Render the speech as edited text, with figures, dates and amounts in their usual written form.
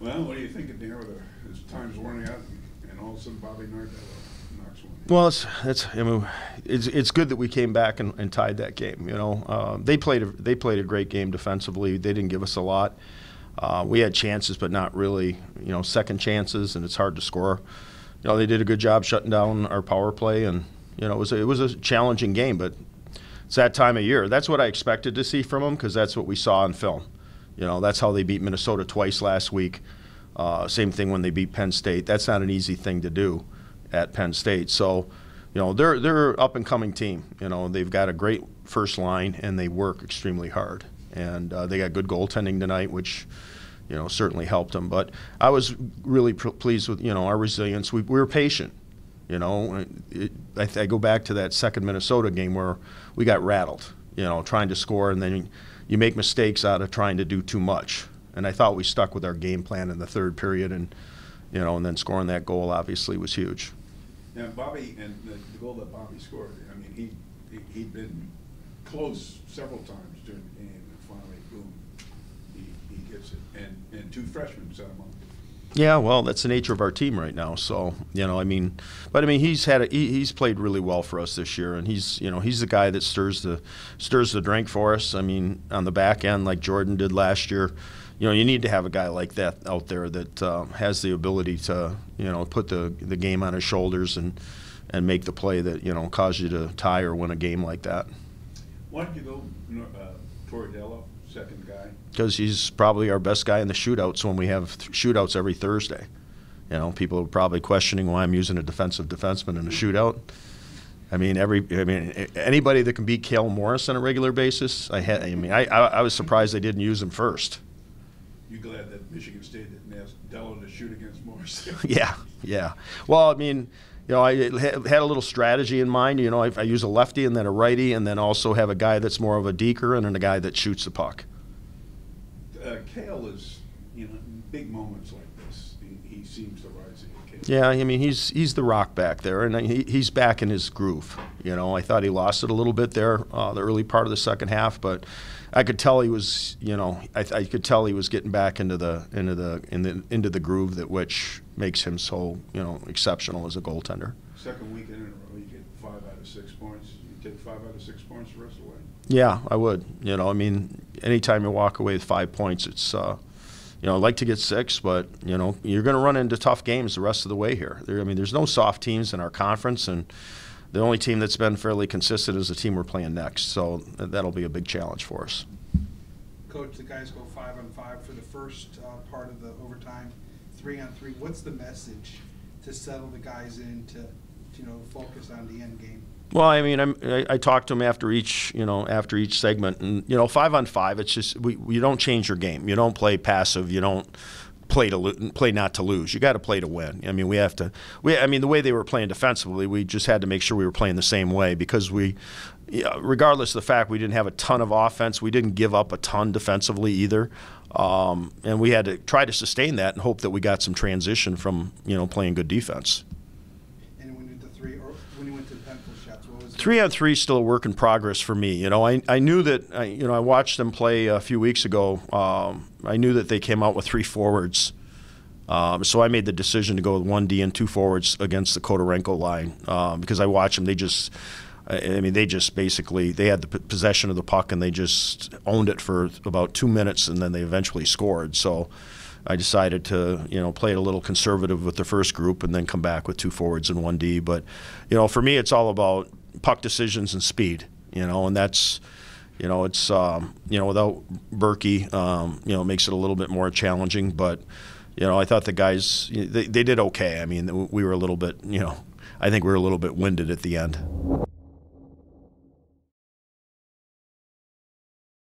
Well, what are you thinking there with his time's running out and all of a sudden Bobby Nardello knocks one? Well, it's good that we came back and tied that game. They played a great game defensively. They didn't give us a lot. We had chances, but not really, second chances, and it's hard to score. They did a good job shutting down our power play, and it was a challenging game, but it's that time of year. That's what I expected to see from them because that's what we saw on film. That's how they beat Minnesota twice last week. Same thing when they beat Penn State. That's not an easy thing to do at Penn State. So, they're an up-and-coming team. They've got a great first line, and they work extremely hard. And they got good goaltending tonight, which, certainly helped them. But I was really pleased with, our resilience. We were patient. I go back to that second Minnesota game where we got rattled, trying to score, and then you make mistakes out of trying to do too much. And I thought we stuck with our game plan in the third period, and and then scoring that goal obviously was huge. Yeah, Bobby, and the goal that Bobby scored, I mean, he'd been close several times during the game, and finally, boom, he gets it. And two freshmen set him up. Yeah, well, that's the nature of our team right now. So, he's played really well for us this year, and he's the guy that stirs the drink for us. I mean, on the back end, like Jordan did last year, you need to have a guy like that out there that has the ability to, put the game on his shoulders and make the play that, cause you to tie or win a game like that. Why did you go Torridello, second guy? Because he's probably our best guy in the shootouts when we have shootouts every Thursday. People are probably questioning why I'm using a defensive defenseman in a shootout. I mean, anybody that can beat Cale Morris on a regular basis, I was surprised they didn't use him first. You glad that Michigan State didn't ask Dello to shoot against Morris? Yeah. Well, I had a little strategy in mind. I use a lefty and then a righty, and then also have a guy that's more of a deker and then a guy that shoots the puck. Cale is, big moments like this, he seems to rise to the occasion. Yeah, he's the rock back there, and he's back in his groove. I thought he lost it a little bit there, the early part of the second half, but I could tell he was, I could tell he was getting back into the groove that which makes him so, exceptional as a goaltender. Second weekend in a row, you get 5 out of 6 points. You take 5 out of 6 points the rest of the way. Yeah, I would. Anytime you walk away with 5 points, it's, I'd like to get 6, but, you're going to run into tough games the rest of the way here. There's no soft teams in our conference, and the only team that's been fairly consistent is the team we're playing next. So that'll be a big challenge for us. Coach, the guys go 5-on-5 for the first part of the overtime, 3-on-3. What's the message to settle the guys in to focus on the end game? Well, I talked to them after each segment, and 5-on-5. It's just you don't change your game. You don't play passive. You don't play not to lose. You got to play to win. The way they were playing defensively, we just had to make sure we were playing the same way because regardless of the fact we didn't have a ton of offense, we didn't give up a ton defensively either, and we had to try to sustain that and hope that we got some transition from playing good defense. 3-on-3 is still a work in progress for me. I knew that. I watched them play a few weeks ago. I knew that they came out with 3 forwards, so I made the decision to go with 1D and 2 forwards against the Kotorenko line because I watched them. They just basically they had the possession of the puck and they just owned it for about 2 minutes and then they eventually scored. So I decided to, play it a little conservative with the first group and then come back with 2 forwards and 1D. But, for me, it's all about puck decisions and speed, and that's, it's, without Berkey, it makes it a little bit more challenging. But, I thought the guys, they did okay. We were a little bit, I think we were a little bit winded at the end.